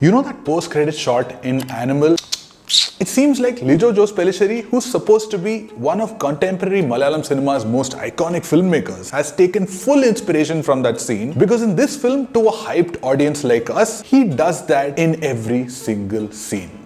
You know that post-credit shot in Animal? It seems like Lijo Pellissery, who's supposed to be one of contemporary Malayalam cinema's most iconic filmmakers, has taken full inspiration from that scene, because in this film, to a hyped audience like us, he does that in every single scene.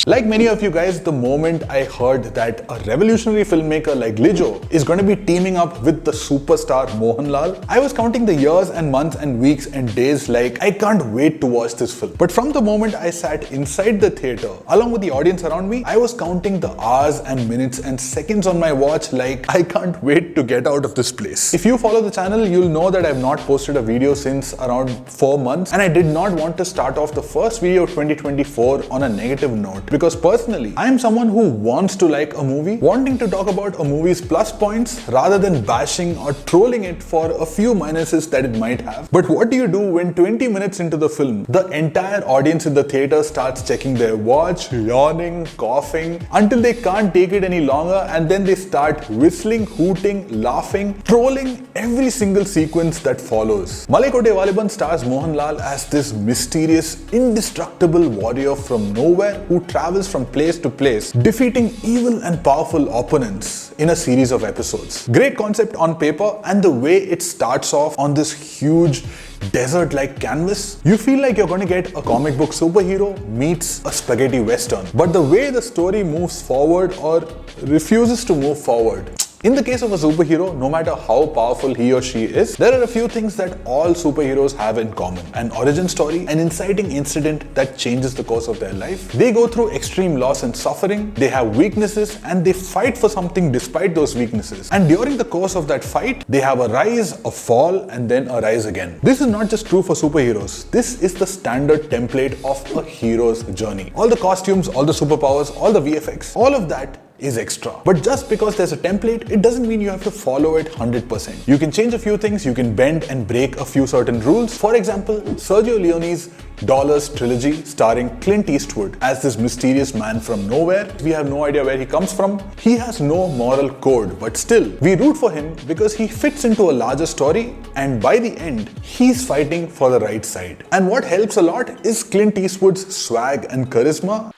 Like many of you guys, the moment I heard that a revolutionary filmmaker like Lijo is going to be teaming up with the superstar Mohanlal, I was counting the years and months and weeks and days like I can't wait to watch this film. But from the moment I sat inside the theatre, along with the audience around me, I was counting the hours and minutes and seconds on my watch like I can't wait to get out of this place. If you follow the channel, you'll know that I've not posted a video since around 4 months, and I did not want to start off the first video of 2024 on a negative note. Because personally, I am someone who wants to like a movie, wanting to talk about a movie's plus points rather than bashing or trolling it for a few minuses that it might have. But what do you do when 20 minutes into the film, the entire audience in the theatre starts checking their watch, yawning, coughing, until they can't take it any longer, and then they start whistling, hooting, laughing, trolling every single sequence that follows. Malaikottai Vaaliban stars Mohanlal as this mysterious, indestructible warrior from nowhere who travels from place to place, defeating evil and powerful opponents in a series of episodes. Great concept on paper, and the way it starts off on this huge desert-like canvas, you feel like you're going to get a comic book superhero meets a spaghetti western. But the way the story moves forward or refuses to move forward, in the case of a superhero, no matter how powerful he or she is, there are a few things that all superheroes have in common. An origin story, an inciting incident that changes the course of their life. They go through extreme loss and suffering, they have weaknesses, and they fight for something despite those weaknesses. And during the course of that fight, they have a rise, a fall, and then a rise again. This is not just true for superheroes. This is the standard template of a hero's journey. All the costumes, all the superpowers, all the VFX, all of that is extra. But just because there's a template, it doesn't mean you have to follow it 100%. You can change a few things, you can bend and break a few certain rules. For example, Sergio Leone's Dollars trilogy starring Clint Eastwood as this mysterious man from nowhere. We have no idea where he comes from. He has no moral code, but still, we root for him because he fits into a larger story, and by the end, he's fighting for the right side. And what helps a lot is Clint Eastwood's swag and charisma,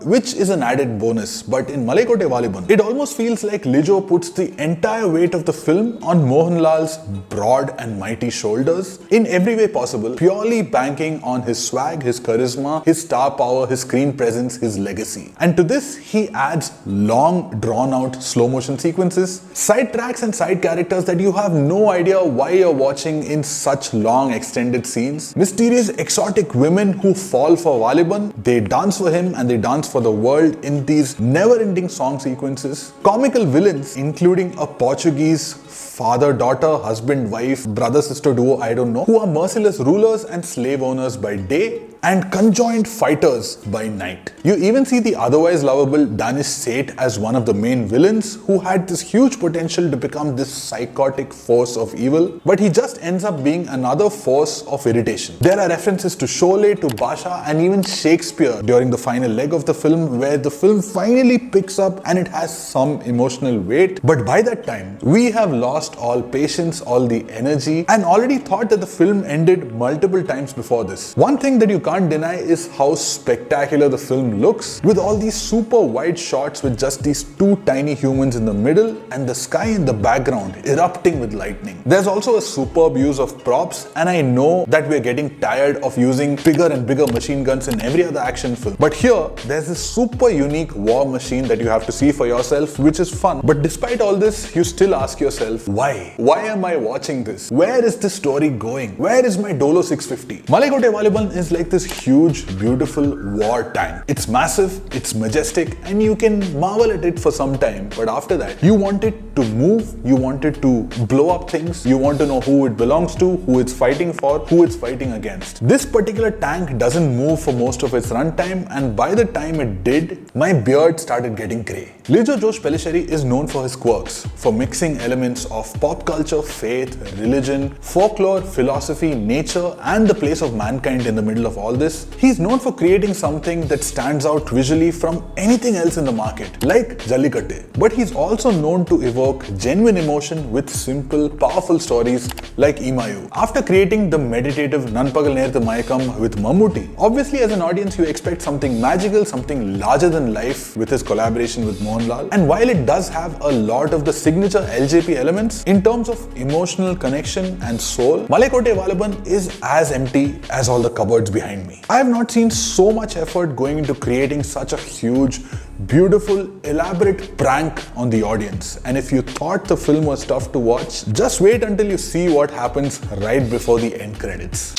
which is an added bonus. But in Malaikottai Vaaliban, it almost feels like Lijo puts the entire weight of the film on Mohanlal's broad and mighty shoulders in every way possible, purely banking on his swag, his charisma, his star power, his screen presence, his legacy. And to this, he adds long, drawn-out slow-motion sequences, side tracks and side characters that you have no idea why you're watching in such long, extended scenes, mysterious, exotic women who fall for Vaaliban, they dance for him and they dance for the world in these never-ending song sequences, comical villains including a Portuguese father-daughter, husband-wife, brother-sister duo, I don't know, who are merciless rulers and slave owners by day and conjoined fighters by night. You even see the otherwise lovable Danish Seth as one of the main villains who had this huge potential to become this psychotic force of evil, but he just ends up being another force of irritation. There are references to Sholay, to Basha, and even Shakespeare during the final leg of the film, where the film finally picks up and it has some emotional weight. But by that time, we have lost all patience, all the energy, and already thought that the film ended multiple times before this. One thing that you can't deny is how spectacular the film looks, with all these super wide shots with just these two tiny humans in the middle and the sky in the background erupting with lightning. There's also a superb use of props, and I know that we're getting tired of using bigger and bigger machine guns in every other action film. But here, there's this super unique war machine that you have to see for yourself, which is fun. But despite all this, you still ask yourself, why? Why am I watching this? Where is this story going? Where is my Dolo 650? Malaikottai Vaaliban is like this huge, beautiful war tank. It's massive, it's majestic, and you can marvel at it for some time. But after that, you want it to move, you want it to blow up things, you want to know who it belongs to, who it's fighting for, who it's fighting against. This particular tank doesn't move for most of its runtime, and by the time time it did, my beard started getting grey. Lijo Josh Pellissery is known for his quirks, for mixing elements of pop culture, faith, religion, folklore, philosophy, nature, and the place of mankind in the middle of all this. He's known for creating something that stands out visually from anything else in the market, like Jallikattu. But he's also known to evoke genuine emotion with simple, powerful stories like Imayu. After creating the meditative Nanpagal Nerthu Mayakam with Mammootty, obviously as an audience you expect something magical, something larger than life with his collaboration with Mohanlal. And while it does have a lot of the signature LJP elements, in terms of emotional connection and soul, Malaikottai Vaaliban is as empty as all the cupboards behind me. I have not seen so much effort going into creating such a huge, beautiful, elaborate prank on the audience. And if you thought the film was tough to watch, just wait until you see what happens right before the end credits.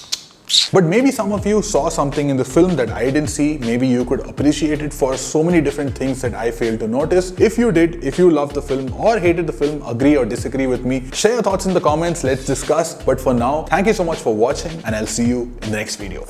But maybe some of you saw something in the film that I didn't see. Maybe you could appreciate it for so many different things that I failed to notice. If you did, if you loved the film or hated the film, agree or disagree with me, share your thoughts in the comments, let's discuss. But for now, thank you so much for watching and I'll see you in the next video.